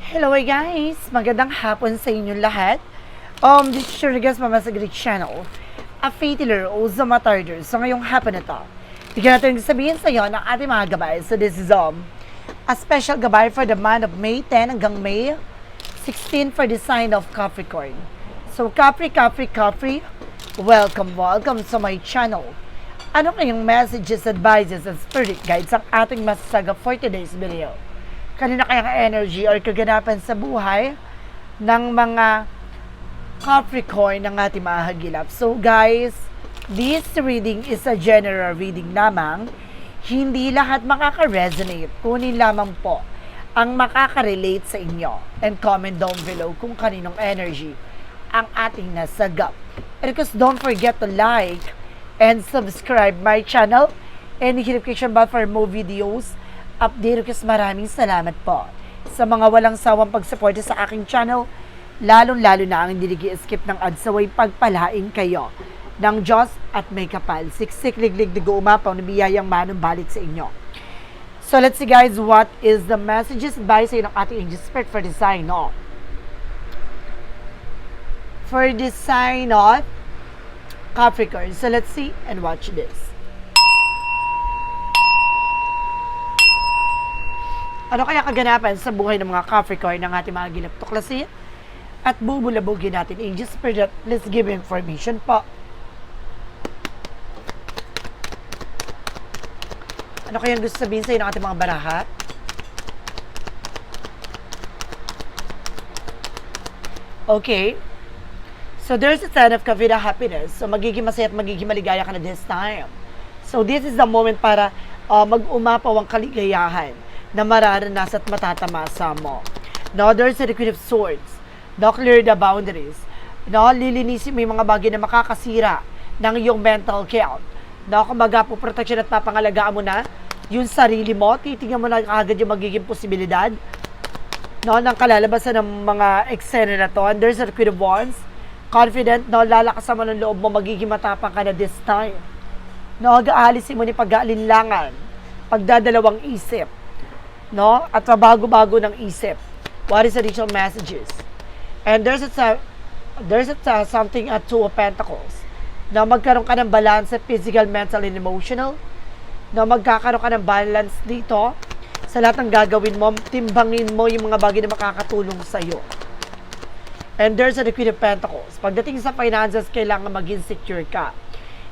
Hello guys! Magandang hapon sa inyong lahat. This is your guest Mama sa Greek Channel, a faith healer o Zamatarder. So ngayong hapon na to, bigyan natin sabihin sa iyo ng ating mga gabay. So this is a special gabay for the month of May 10 hanggang May 16 for the sign of Capricorn. So Capri, welcome sa my channel. Ano kayong messages, advices, and spirit guides ang ating masasaga for today's video? Kanina kayang energy or kaganapan sa buhay ng mga Capricorn ng ating mga hagilap. So guys, this reading is a general reading lamang. Hindi lahat makaka-resonate. Kunin lamang po ang makaka-relate sa inyo. And comment down below kung kaninong energy ang ating nasagap. And of course, don't forget to like and subscribe my channel and hit notification bell for more videos. Update ko, maraming salamat po sa mga walang sawang pagsuporta sa aking channel, lalong-lalo na ang hindi nag-skip ng ads, saway pagpalain kayo ng Diyos at may kapal. Siksik, liglig, digo, umapaw, nabiyayang manong balik sa inyo. So let's see guys, what is the messages by sa ng ating angel spirit for the sign of Capricorn. So let's see and watch this. Ano kaya kaganapan sa buhay ng mga Capricorn ng ating mga gilap tuklasin? At bubulabugin natin angel spirit. Let's give information po. Ano kaya gusto sabihin sa'yo ng ating mga barahat? Okay. So there's a sign of kavita happiness. So magiging masaya at magiging maligaya ka na this time. So this is the moment para mag-umapaw ang kaligayahan na mararanas at matatamasa mo. No, there's a Queen of Swords. No, clear the boundaries. No, lilinisin mo yung mga bagay na makakasira ng iyong mental health. No, kumbaga po protection at papangalagaan mo na yung sarili mo. Titingnan mo na agad yung magiging posibilidad, no, ng kalalabasan ng mga eksena na to. And there's a Queen of Wands. Confident, no, lalakasan mo ng loob mo, magiging matapang ka na this time. No, aalisin mo ni pag-aalinlangan, pagdadalawang isip, no, at bago-bago ng isip. What is additional messages? And there's something at Two of Pentacles, na magkaroon ka ng balance sa physical, mental, and emotional, na magkakaroon ka ng balance dito sa lahat ng gagawin mo. Timbangin mo yung mga bagay na makakatulong sa'yo. And there's the Queen of Pentacles. Pagdating sa finances, kailangan maging secure ka.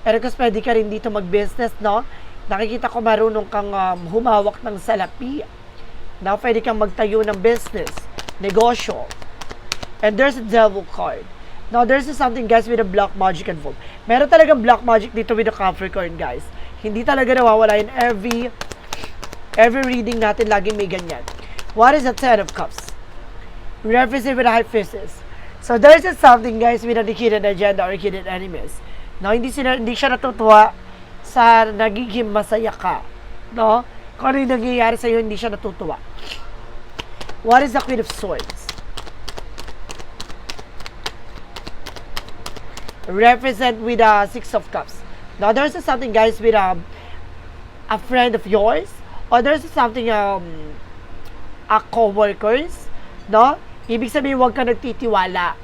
And because pwede ka rin dito mag-business, no? Nakikita ko marunong kang humawak ng salapi. Now, pwede kang magtayo ng business, negosyo. And there's a Devil card. Now, there's something, guys, with a black magic involved. Meron talagang black magic dito with the Capricorn, guys. Hindi talaga nawawala in every reading natin, laging may ganyan. What is the Ten of Cups? Represent with the High Priestess. So, there's something, guys, with a hidden agenda or hidden enemies. No, hindi siya natutuwa sa nagiging masaya ka. No? Kung ano yung nangyayari sa'yo, hindi siya natutuwa. What is the Queen of Swords? Represent with the Six of Cups. Now, there's something, guys, with a friend of yours, or there's something, a co-workers, no? Ibig sabihin, huwag ka nagtitiwala.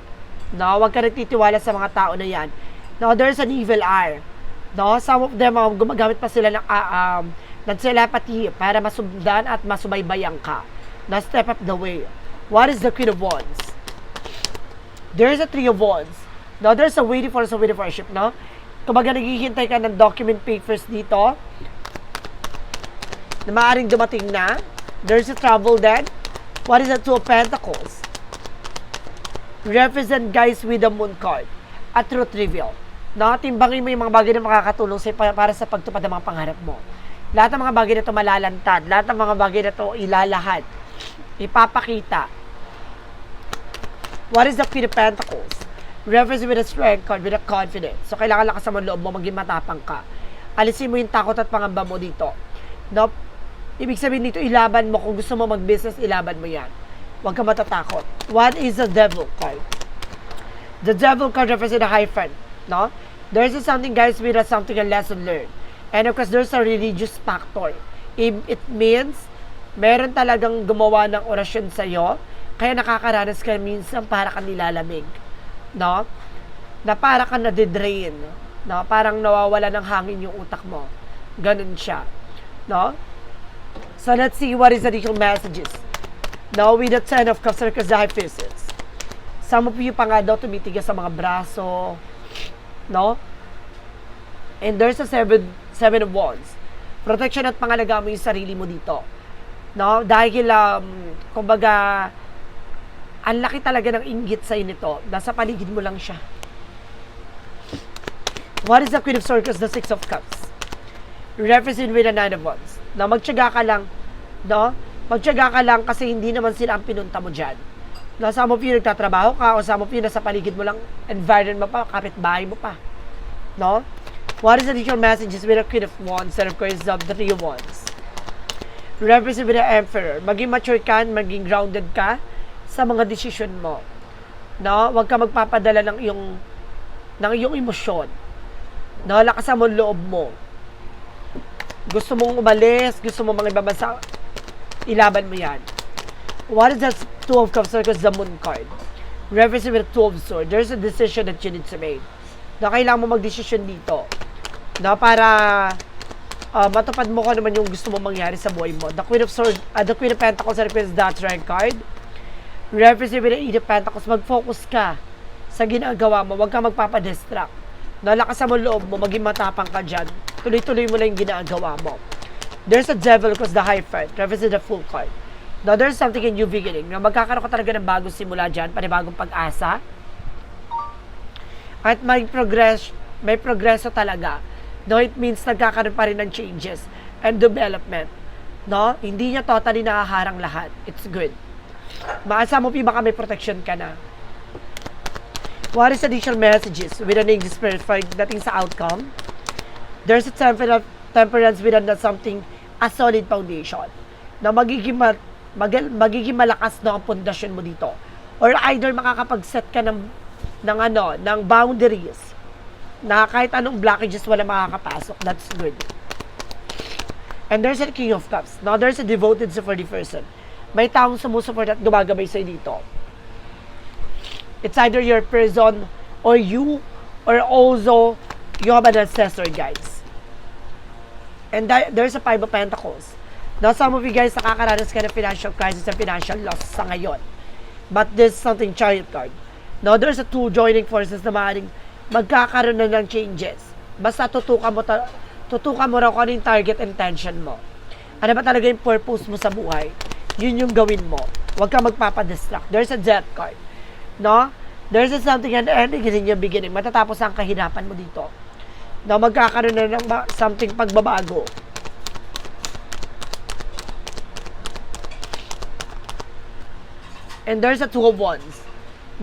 No? Huwag ka nagtitiwala sa mga tao na yan. No, there's an evil eye. No? Some of them, gumagamit pa sila ng telepathy para masundan at masubaybayan ka. Now, step up the way. What is the Queen of Wands? There's a Three of Wands. Now, there's a waiting for a ship, no? Kumbaga, naghihintay ka ng document papers dito na maaaring dumating na. There's a travel dead. What is the Two of Pentacles? Represent, guys, with the Moon card. A truth reveal. No? Timbangin mo yung mga bagay na makakatulong sa'yo para sa pagtupad ng mga pangarap mo. Lahat ng mga bagay na ito malalantad. Lahat ng mga bagay na ito ilalahad. Ipapakita. What is the Queen of Pentacles? Reference with a strength card, with a confidence. So, kailangan lakas mo loob mo, maging matapang ka. Alisin mo yung takot at pangamba mo dito. No? Ibig sabihin dito, ilaban mo. Kung gusto mo mag-business, ilaban mo yan. Huwag ka matatakot. What is the Devil card? The Devil card represents a high friend. No? There's something, guys, with something, a lesson learned. And of course, there's a religious factor. It means, meron talagang gumawa ng orasyon sa'yo Kaya nakakaranas ka minsan para ka nilalamig. No? Na para ka nadidrain. No? Parang nawawala ng hangin yung utak mo. Ganun siya. No? So let's see what is additional messages. Now with the 10 of Cups, Circus Diaphysis. Some of you pa nga daw tumitigas sa mga braso. No? And there's a 7 of Wands. Protection at pangalaga mo yung sarili mo dito. No? Dahil, kumbaga, ang laki talaga ng inggit sa'yo nito. Nasa paligid mo lang siya. What is the Queen of Circles? The 6 of Cups. Represent with the 9 of Wands. Na magtiyaga ka lang, no? Magtiyaga ka lang kasi hindi naman sila ang pinunta mo dyan. Na some of you nagtatrabaho ka o some of you nasa paligid mo lang, environment mo pa, kapitbahay mo pa. No? What is the additional messages with the Queen of Wands and of course the 3 of Wands? Represent with the Emperor. Maging mature ka, maging grounded ka sa mga desisyon mo. No? Huwag ka magpapadala ng iyong emosyon. No? Lakasan mo loob mo. Gusto mong umalis, gusto mong mga ibang bansa, ilaban mo yan. What is that 2 of Cups? Because the Moon card. Represent with the 2 of Swords. There's a decision that you need to make. Na kailangan mo magdesisyon dito. Na para matupad mo kung naman yung gusto mo mangyari sa buhay mo. The Queen of Swords, the Queen of Pentacles represents that red card. Represent with the 8 of Pentacles. Mag-focus ka sa ginagawa mo. Huwag ka magpapadistract. Nalakasan mo loob mo, maging matapang ka dyan. Tuloy-tuloy mo lang yung ginagawa mo. There's a Devil because the Hierophant represents the Fool card. Now, there's something in new beginning. Na magkakaroon ka talaga ng bagong simula dyan, panibagong pag-asa. At may progreso talaga. No, it means nagkakaroon pa rin ng changes and development. No, hindi niya totally nakaharang lahat. It's good. Maasa mo baka may protection ka na. What is additional messages with an Angel Spirit for dating sa outcome? There's a temperance with something, a solid foundation. Na magiging malakas na ang pundasyon mo dito. Or either makakapag-set ka ng boundaries na kahit anong blockages wala makakapasok. That's good. And there's a King of Cups. Now there's a devoted for the person. May taong sumusuport at gumagabay sa'yo dito. It's either your person or you or also you have an ancestor, guys. And there's a 5 of Pentacles. Now some of you guys nakakaranas ka ng financial crisis and financial loss sa ngayon. But there's something Chariot card. Now there's a 2 joining forces na maaaring magkakaroon na ng changes. Basta tutukan mo raw kung ano yung target intention mo. Ano ba talaga yung purpose mo sa buhay? Yun yung gawin mo. Huwag ka magpapadistract. There's a Death card. No? There's a something and ending in your beginning. Matatapos ang kahirapan mo dito. No? Magkakaroon na ng something pagbabago. And there's a 2 of Wands.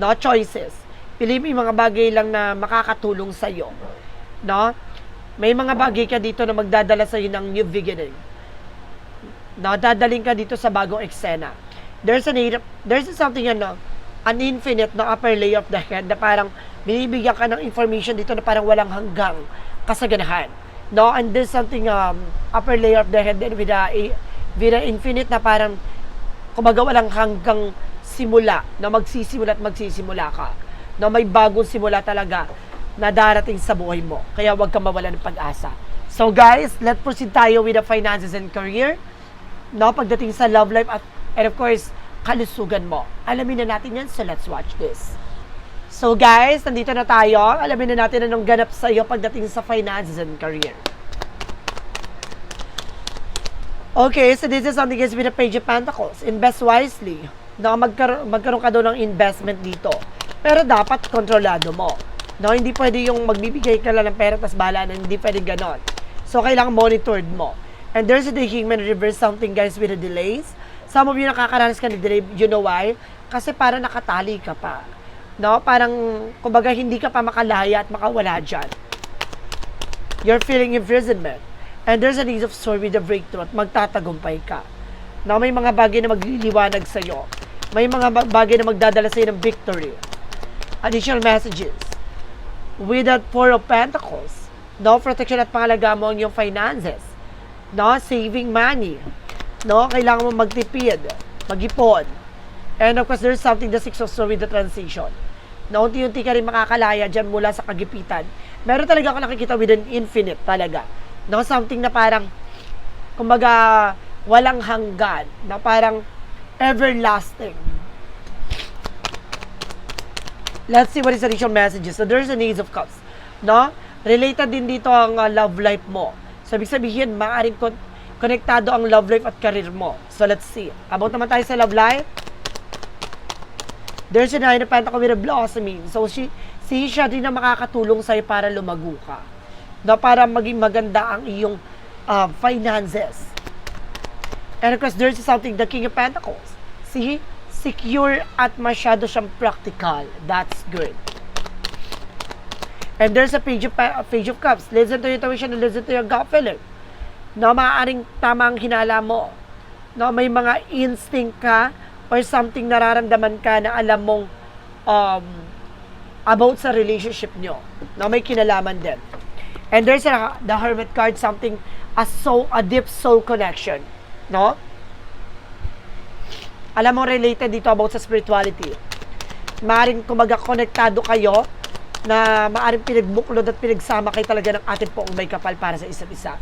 No? Choices. Pili mo yung mga bagay lang na makakatulong sa'yo. No? May mga bagay ka dito na magdadala sa'yo ng new beginning. No? Dadaling ka dito sa bagong eksena. There's something an infinite na upper layer of the head na parang binibigyan ka ng information dito na parang walang hanggang kasaganahan. No? And there's something upper layer of the head with a infinite na parang kumbaga walang hanggang simula na magsisimula ka. Na may bagong simula talaga na darating sa buhay mo. Kaya huwag kang mawala ng pag-asa. So guys, let's proceed tayo with the finances and career. No, pagdating sa love life and of course, kalusugan mo. Alamin na natin yan, so let's watch this. So guys, nandito na tayo. Alamin na natin anong ganap sa iyo pagdating sa finances and career. Okay, so this is something is with the Page of Pentacles. Invest wisely. No, magkaroon ka doon ng investment dito. Pero dapat kontrolado mo. No, hindi pwede yung magbibigay ka lang ng pera tas bahala na, hindi pwede ganon. So, kailangan monitored mo. And there's a Human Reverse something guys with the delays. Some of you nakakaranas ka ng delay, you know why? Kasi para nakatali ka pa. No? Parang, kumbaga, hindi ka pa makalaya at makawala dyan. You're feeling imprisonment. And there's a need of sword with a breakthrough at magtatagumpay ka. No? May mga bagay na magliliwanag sa'yo. May mga bagay na magdadala sa'yo ng victory. Additional messages. With that 4 of Pentacles. No? Protection at pangalaga mo ang iyong finances. No? Saving money. No? Kailangan mo magtipid, mag-ipon. And of course, there's something the Six of Swords with the transition. Na unti-unti ka rin makakalaya dyan mula sa kagipitan. Meron talaga ako nakikita with an infinite talaga. No, something na parang, kumbaga, walang hanggan. Na parang everlasting. Let's see what is the additional messages. So, there's an Ace of Cups. No? Related din dito ang love life mo. So, ibig sabihin, maaaring konektado ang love life at career mo. So, let's see. About naman tayo sa love life. There's a Nine of Pentacles with a blossoming. So, siya din na makakatulong sa'yo para lumago ka. Na para maging maganda ang iyong finances. And of course, there's something, the King of Pentacles. See? Secure at masyado siyang practical. That's good. And there's a Page of Cups. Listen to your intuition and listen to your gut feeling. No, maaaring tama ang hinala mo. No, may mga instinct ka or something nararamdaman ka na alam mong about sa relationship nyo. No, may kinalaman din. And there's the Hermit card, something, a deep soul connection. No? Alam mo, related dito about sa spirituality. Maaring kumaga konektado kayo na maaring pinagbuklod at pinagsama kayo talaga ng ating poong may kapal para sa isa't isa.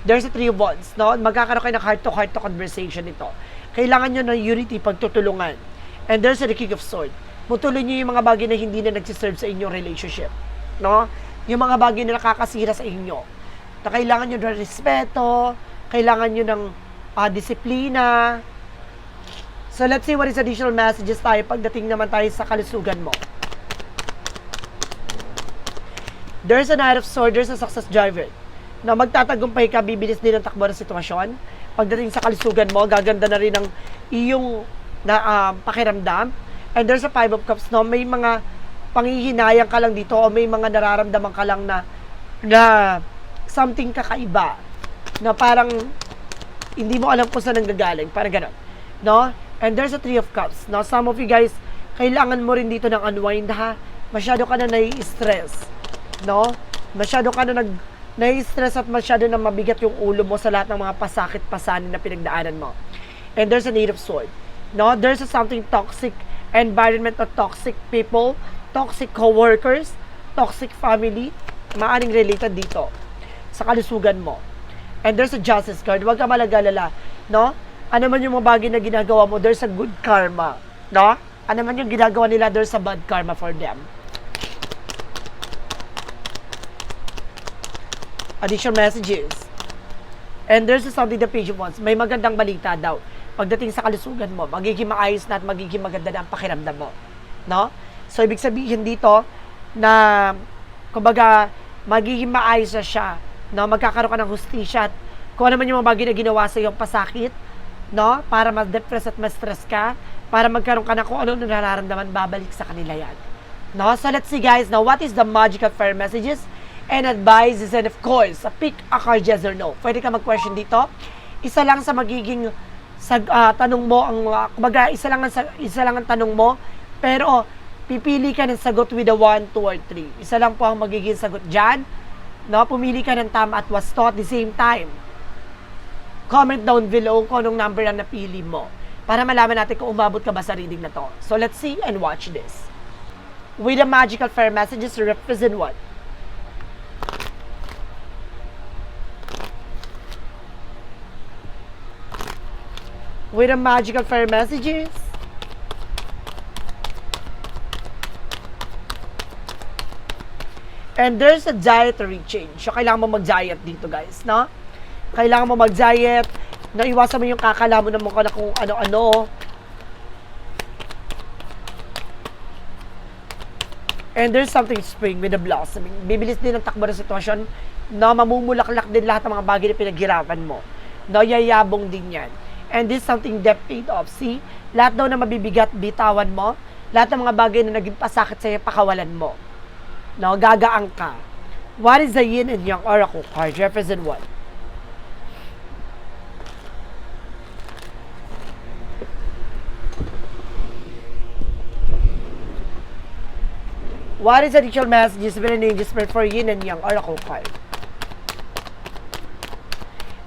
There's a Three of Wands, no? Magkakaroon kayo ng heart-to-heart conversation ito. Kailangan nyo ng unity, pagtutulungan. And there's the King of Swords. Mutuloy nyo yung mga bagay na hindi na nagsiserve sa inyong relationship. No? Yung mga bagay na nakakasira sa inyo. Na kailangan nyo ng respeto, kailangan nyo ng disiplina. So let's see what is additional messages tayo pagdating naman tayo sa kalusugan mo. There's a Knight of Swords, there's a Success Driver. Na magtatagumpay ka, bibilis din ang takbo ng sitwasyon. Pagdating sa kalusugan mo, gaganda na rin ang iyong pakiramdam. And there's a Five of Cups, no? May mga panghihinayang ka lang dito o may mga nararamdaman ka lang na something kakaiba. Na parang hindi mo alam kung saan nanggagaling. Parang gano'n. No? And there's a Three of Cups. No? Some of you guys, kailangan mo rin dito ng unwind, ha? Masyado ka na nai-stress. No? Masyado ka na nai-stress at masyado na mabigat yung ulo mo sa lahat ng mga pasakit-pasanin na pinagdaanan mo. And there's a Eight of Swords. No? There's a something toxic environment of toxic people, toxic co-workers, toxic family, maaring related dito sa kalusugan mo. And there's a Justice card. Huwag ka malagalala. No? Ano man yung mga bagay na ginagawa mo, there's a good karma. No? Ano man yung ginagawa nila, there's a bad karma for them. Additional messages. And there's something the Page of Wands. May magandang balita daw. Pagdating sa kalusugan mo, magiging maayos na at magiging maganda na ang pakiramdam mo. No? So, ibig sabihin dito na, kumbaga, magiging maayos na siya. No? Magkakaroon ka ng hustisya at kung ano man yung mga bagay na ginawa sa iyong pasakit, no? Para ma-depress at ma-stress ka, para magkaroon ka na kung ano na nararamdaman, babalik sa kanila yan. No? So, let's see guys, now what is the magical fire messages and advices, and of course, pick a card, yes or no. Pwede ka mag-question dito. Isa lang sa magiging tanong mo, kumbaga, isa lang ang tanong mo, pero pipili ka ng sagot with a 1, 2, or 3. Isa lang po ang magiging sagot dyan. No? Pumili ka ng tama at wasto at the same time. Comment down below kung anong number ang napili mo para malaman natin kung umabot ka ba sa reading na to. So, let's see and watch this. With the magical fire messages, represent what? With the magical fire messages, and there's a dietary change. So, kailangan mo mag-diet dito, guys, no? Kailangan mo mag-diet, na iwasan mo yung kakala mo na mukha na kung ano-ano. And there's something spring with the blossoming. Bibilis din ang takbo ng sitwasyon, na mamumulaklak din lahat ng mga bagay na pinaghirapan mo. No, yayabong din yan. And this something debt paid off. See? Lahat daw na mabibigat, bitawan mo. Lahat ng mga bagay na naging pasakit sa'yo, pakawalan mo. No, gagaan ka. What is the yin and yang oracle card? Represent what? What is the additional messages when an angel spirit for yin and yang oracle card?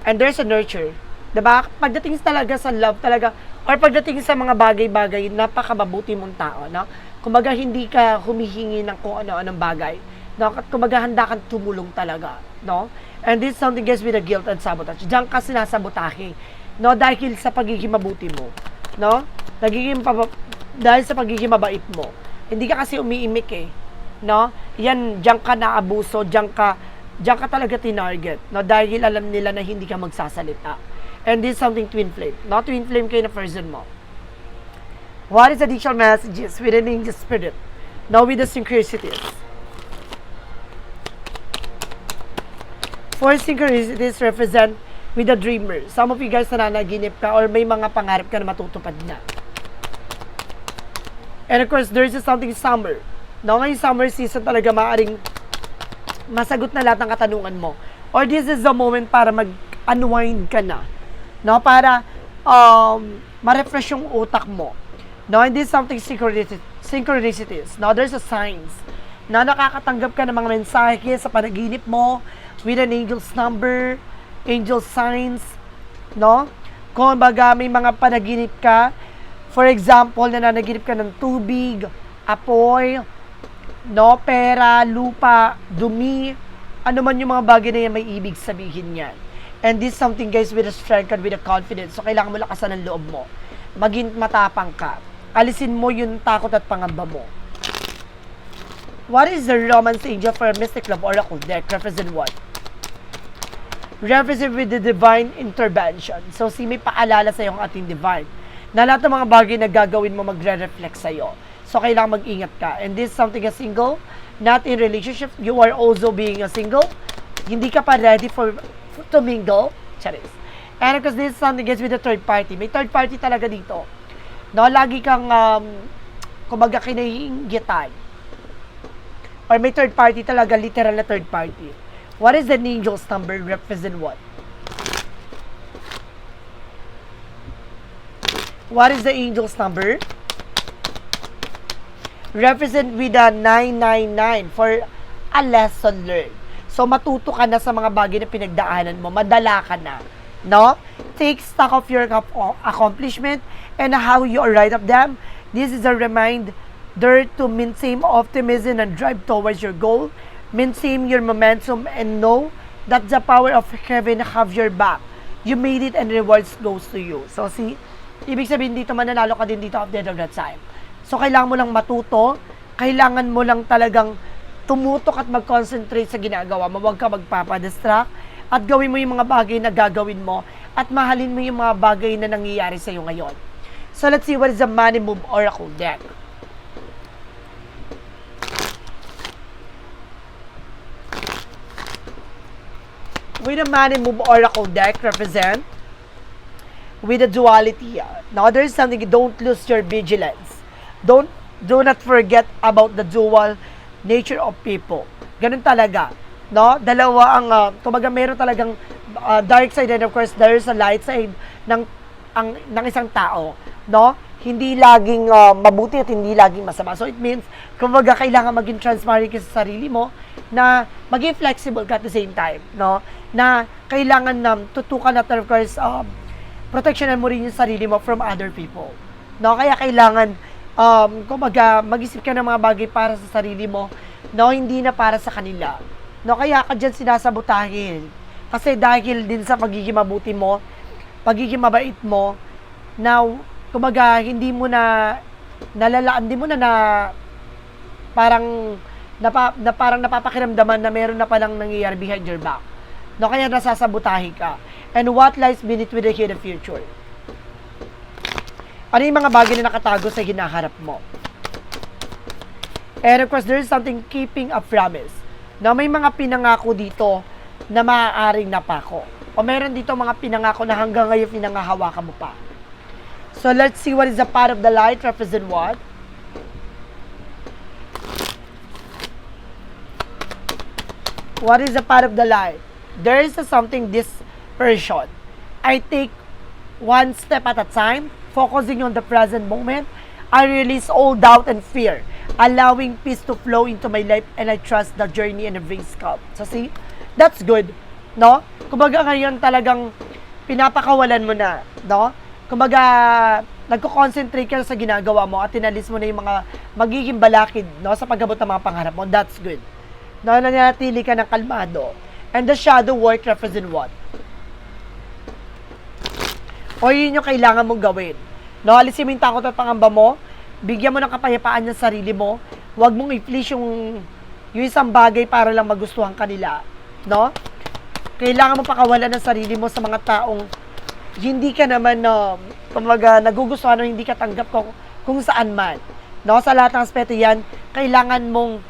And there's a nurture. Diba? Pagdating talaga sa love, talaga Or pagdating sa mga bagay-bagay, napakamabuti mong tao, no? Kumbaga, hindi ka humihingi ng kung ano-anong bagay. No? At kumbaga, handa kang tumulong talaga, no? And this is something gets with the guilt and sabotage. Diyan ka sinasabotahe, no? Dahil sa pagiging mabuti mo, no? Dahil sa pagiging mabait mo. Hindi ka kasi umiimik eh, no? Yan, diyan ka naabuso, diyan ka talaga tinarget, no? Dahil alam nila na hindi ka magsasalita. And this is something twin flame, no? Twin flame kayo na person mo. What is additional messages with an angel spirit? Now with the synchronicities. Four synchronicities represent with the dreamer. Some of you guys nananaginip ka or may mga pangarap ka na matutupad na. And of course, there is something summer. No, ngayong summer season talaga maaaring masagot na lahat ng katanungan mo. Or this is the moment para mag-unwind ka na. No, para ma-refresh yung utak mo. No, and this is something synchronicities. No, there's a signs na nakakatanggap ka ng mga mensahe sa panaginip mo with an angel's number, angel signs, no? Kung baga may mga panaginip ka, for example, nananaginip ka ng tubig, apoy, no, pera, lupa, dumi, ano man yung mga bagay na yan, may ibig sabihin yan. And this is something, guys, with a strength and with a confidence. So, kailangan mo lakasan ng loob mo. Maging matapang ka. Alisin mo yung takot at pangamba mo. What is the romance angel for a mystic love oracle deck? Represent what? Represent with the divine intervention. So, may paalala sa yung ating divine. Na lahat ng mga bagay na gagawin mo magre-reflect sa'yo. So, kailangan mag-ingat ka. And this is something a single, not in relationship. You are also being a single. Hindi ka pa ready to mingle. Charis. And because this is something gets with the third party. May third party talaga dito. No, lagi kang kumbaga kinainggitan. Or may third party talaga, literal na third party. What is the angel's number? Represent what? What is the angel's number? Represent with a 999 for a lesson learned. So, matuto ka na sa mga bagay na pinagdaanan mo. Madala ka na. No? Take stock of your accomplishment and how you arrive of them. This is a reminder to maintain optimism and drive towards your goal. Maintain your momentum and know that the power of heaven have your back. You made it and rewards goes to you. So, see, ibig sabihin dito, mananalo ka din dito at the end of that time. So, kailangan mo lang matuto. Kailangan mo lang talagang tumutok at mag-concentrate sa ginagawa mo. Huwag ka magpapadistract. At gawin mo yung mga bagay na gagawin mo. At mahalin mo yung mga bagay na nangyayari sa'yo ngayon. So, let's see what is the Money Move Oracle deck. With the Money Move Oracle deck represent with the duality. Now, there is something, don't lose your vigilance. Do not forget about the dual nature of people. Ganun talaga. No? Dalawa ang, kumbaga meron talagang dark side and of course, there is a light side ng isang tao. No? Hindi laging mabuti at hindi laging masama. So, it means, kumbaga, kailangan maging transparent ka sa sarili mo na maging flexible ka at the same time. No? Na kailangan tutukan at of course, protectionan mo rin yung sarili mo from other people. No? Kaya kailangan, kumbaga, mag-isip ka ng mga bagay para sa sarili mo, no? Hindi na para sa kanila. No, kaya ka dyan sinasabotahin. Kasi dahil din sa pagiging mabuti mo, pagiging mabait mo, na kumbaga hindi mo na nalalaan, hindi mo na parang napapakiramdaman na meron na palang nangyayari behind your back. No, kaya nasasabotahin ka. And what lies beneath with the hidden future? Ano yung mga bagay na nakatago sa hinaharap mo? And of course, there is something keeping a promise. Na may mga pinangako dito na maaaring napako. O meron dito mga pinangako na hanggang ngayon pinangahawakan mo pa. So let's see what is the path of the light. Represent what? What is the path of the light? There is something dispersion. I take one step at a time, focusing on the present moment. I release all doubt and fear, allowing peace to flow into my life, and I trust the journey and embrace calm. So see, that's good, no? Kumbaga ngayon talagang pinapakawalan mo na, no? Kumbaga nagko-concentrate ka sa ginagawa mo at tinalis mo na yung mga magiging balakid, no, sa pag-abot ng mga pangarap mo. That's good. No, nanatili ka ng kalmado. And the shadow work represent what? O yun yung kailangan mong gawin. No, alisin mo yung takot at pangamba mo. Bigyan mo ng kapayapaan yung sarili mo. Huwag mong i-please yung isang bagay para lang magustuhan kanila. No? Kailangan mo pakawalan ng sarili mo sa mga taong hindi ka naman nagugustuhan o hindi ka tanggap kung saan man. No? Sa lahat ng aspeto yan, kailangan mong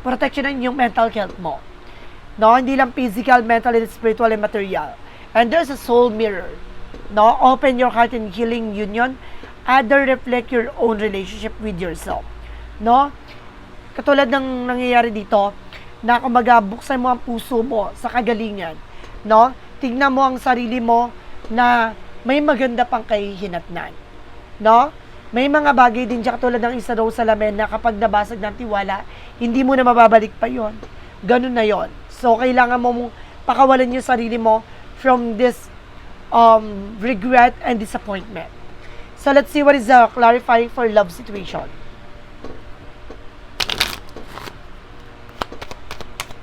proteksyonan yung mental health mo. No? Hindi lang physical, mental, and spiritual, and material. And there's a soul mirror. No? Open your heart and healing union. Other reflect your own relationship with yourself. No? Katulad ng nangyayari dito, na kumbaga buksan mo ang puso mo sa kagalingan. No? Tignan mo ang sarili mo na may maganda pang kahihinatnan. No? May mga bagay din dyan katulad ng isa daw sa lamin na kapag nabasag ng tiwala, hindi mo na mababalik pa yon. Ganun na yon. So, kailangan mo pakawalan yung sarili mo from this regret and disappointment. So, let's see what is clarifying for love situation.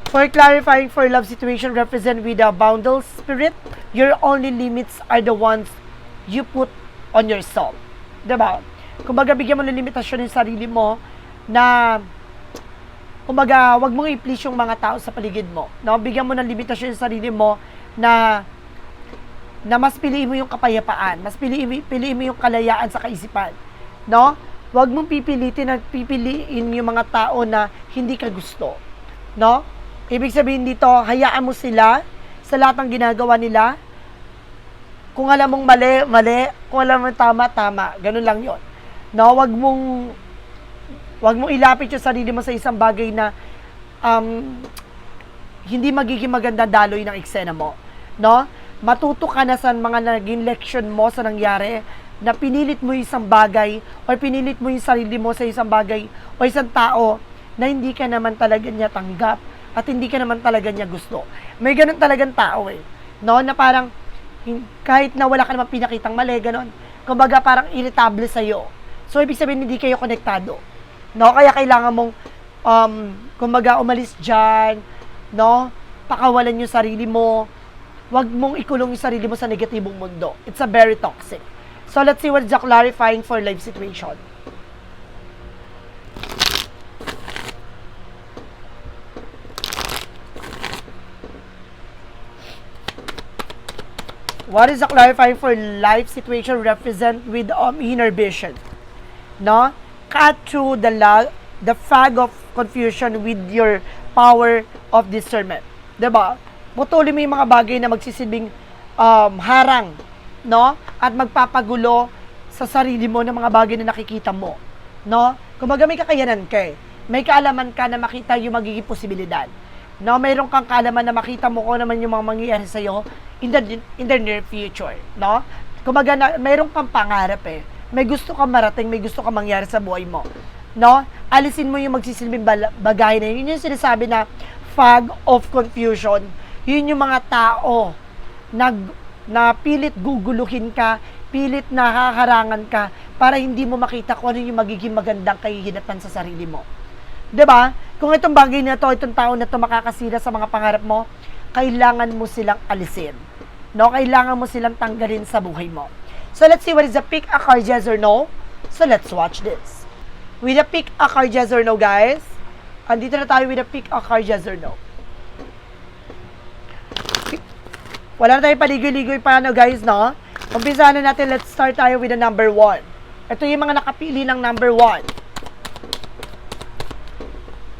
For clarifying for love situation represent with a boundless spirit, your only limits are the ones you put on yourself. Diba? Kumbaga, bigyan mo ng limitasyon yung sarili mo na kumbaga, wag mong i-please yung mga tao sa paligid mo. No? Bigyan mo ng limitasyon yung sarili mo na mas piliin mo yung kapayapaan, mas piliin mo yung kalayaan sa kaisipan. No? Huwag mong pipiliin yung mga tao na hindi ka gusto. No? Ibig sabihin dito, hayaan mo sila sa lahat ng ginagawa nila. Kung alam mong mali, mali. Kung alam mong tama, tama. Ganun lang yon. No? Huwag mong ilapit yung sarili mo sa isang bagay na hindi magiging maganda daloy ng eksena mo. No? Matuto ka na sa mga naging leksyon mo sa nangyari na pinilit mo isang bagay o pinilit mo yung sarili mo sa isang bagay o isang tao na hindi ka naman talaga niya tanggap at hindi ka naman talaga niya gusto. May ganun talagang tao eh. No? Na parang kahit na wala ka naman pinakitang mali, ganun. Kumbaga parang irritable sa'yo. So, ibig sabihin hindi kayo konektado. No? Kaya kailangan mong kumbaga umalis dyan, no? Pakawalan yung sarili mo. Huwag mong ikulong yung sarili mo sa negatibong mundo. It's a very toxic. So, let's see what's the clarifying for life situation. What is the clarifying for life situation represent with inner vision? No? Cut through the fog of confusion with your power of discernment. Diba? Putulin mo yung mga bagay na magsisilbing harang, no? At magpapagulo sa sarili mo ng mga bagay na nakikita mo, no? Kumbaga may kakayanan ka eh. May kaalaman ka na makita yung magiging posibilidad. No, mayroon kang kaalaman na makita mo kung naman yung mga mangyayari sa iyo in the near future, no? Kumbaga mayroon kang pangarap eh. May gusto kang marating, may gusto kang mangyari sa buhay mo, no? Alisin mo yung magsisilbing bagay na yun. Yun yung sinasabi na fog of confusion. Yun yung mga tao na pilit guguluhin ka, pilit nakakarangan ka para hindi mo makita kung ano yung magiging magandang kahihinatan sa sarili mo. 'Di ba? Kung itong bagay na to, itong tao na to makakasira sa mga pangarap mo, kailangan mo silang alisin. No? Kailangan mo silang tanggalin sa buhay mo. So let's see what is the pick a card, yes or no. So let's watch this. With the pick a card, yes or no, guys. Andito na tayo with the pick a card, yes or no. Wala na tayong paligoy-ligoy pa, no, guys, no? Umpisahan na natin, let's start tayo with the number 1. Ito yung mga nakapili ng number 1.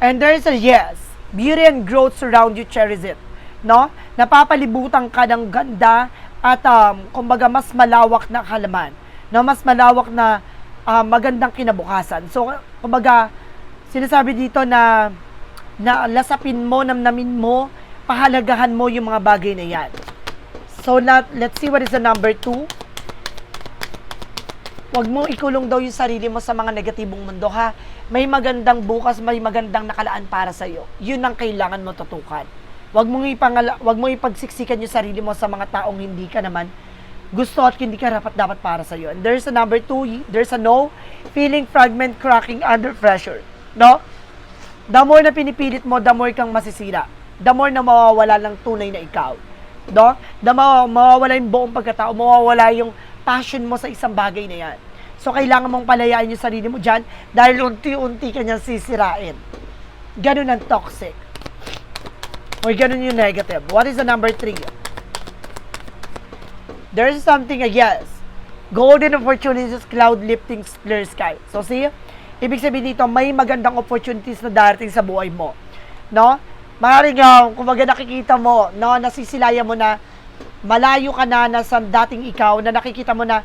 And there is a yes. Beauty and growth surround you, cherish it. No? Napapalibutan ka ng ganda at kumbaga mas malawak na halaman. No? Mas malawak na magandang kinabukasan. So, kumbaga, sinasabi dito na lasapin mo, namnamin mo, pahalagahan mo yung mga bagay na yan. So, let's see what is the number 2. Huwag mo ikulong daw yung sarili mo sa mga negatibong mundo, ha? May magandang bukas, may magandang nakalaan para sa'yo. Yun ang kailangan mo tutukan. Huwag mo ipagsiksikan yung sarili mo sa mga taong hindi ka naman gusto at hindi ka dapat para sa'yo. And there's a number 2, there's a no, feeling fragment cracking under pressure. No? The more na pinipilit mo, the more kang masisira. The more na mawawala ng tunay na ikaw. No? Mawawala yung buong pagkatao, mawawala yung passion mo sa isang bagay na yan. So, kailangan mong palayaan yung sarili mo dyan dahil unti-unti ka niyang sisirain. Ganun ang toxic. Or ganun yung negative. What is the number 3? There's something, yes. Golden opportunities, cloud lifting, clear sky. So, see? Ibig sabihin dito, may magandang opportunities na darating sa buhay mo. No? Maaaring, kumbaga nakikita mo, no, nasisilayan mo na, malayo ka na sa dating ikaw, na nakikita mo na,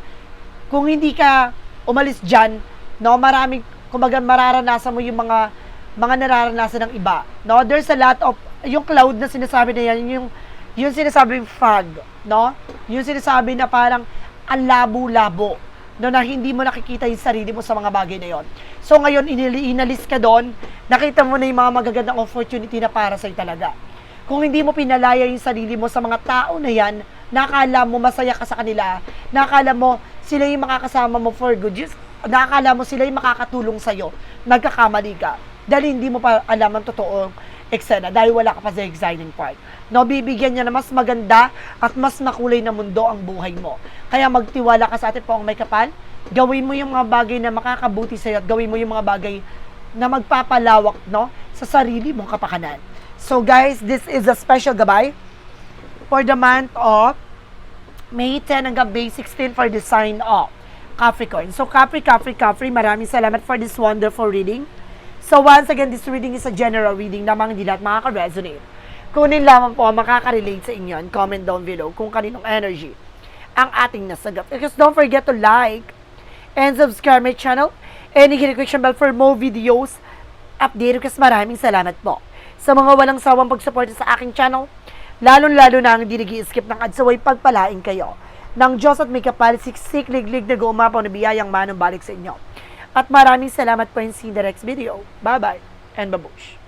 kung hindi ka umalis dyan, no, maraming, kumbaga mararanasan mo yung mga nararanasan ng iba. No? There's a lot of, yung cloud na sinasabi na yan, yung sinasabing fog, no? Yung sinasabi na parang, ang labo-labo, no, na hindi mo nakikita yung sarili mo sa mga bagay na yon. So ngayon, inalis ka doon, nakita mo na yung mga magagandang opportunity na para sa'yo talaga. Kung hindi mo pinalaya yung sarili mo sa mga tao na yan, nakakala mo masaya ka sa kanila, nakakala mo sila yung makakasama mo for good, nakakala mo sila yung makakatulong sa'yo, nagkakamali ka. Dahil hindi mo pa alam ang totoong eksena, dahil wala ka pa sa exciting part. No, bibigyan niya na mas maganda at mas makulay na mundo ang buhay mo. Kaya magtiwala ka sa ating Poong May Kapal, gawin mo yung mga bagay na makakabuti sa'yo at gawin mo yung mga bagay na magpapalawak, no, sa sarili mong kapakanan. So guys, this is a special gabay for the month of May 10 hanggang May 16 for the sign of Capricorn. So Capri, maraming salamat for this wonderful reading. So once again, this reading is a general reading namang hindi lahat makaka-resonate. Kunin lamang po ang makaka-relate sa inyo and comment down below kung kaninong energy ang ating nasagap. Because don't forget to like and subscribe my channel and hit the notification bell for more videos update. Kasi maraming salamat po sa mga walang sawang pagsuporta sa aking channel, lalo-lalo na ang hindi nag-i-skip ng adsaway pagpalain kayo ng Diyos at May Kapal, siksik, liglig na gumapaw na biyayang manong balik sa inyo. At maraming salamat po in see the next video. Bye-bye and babush!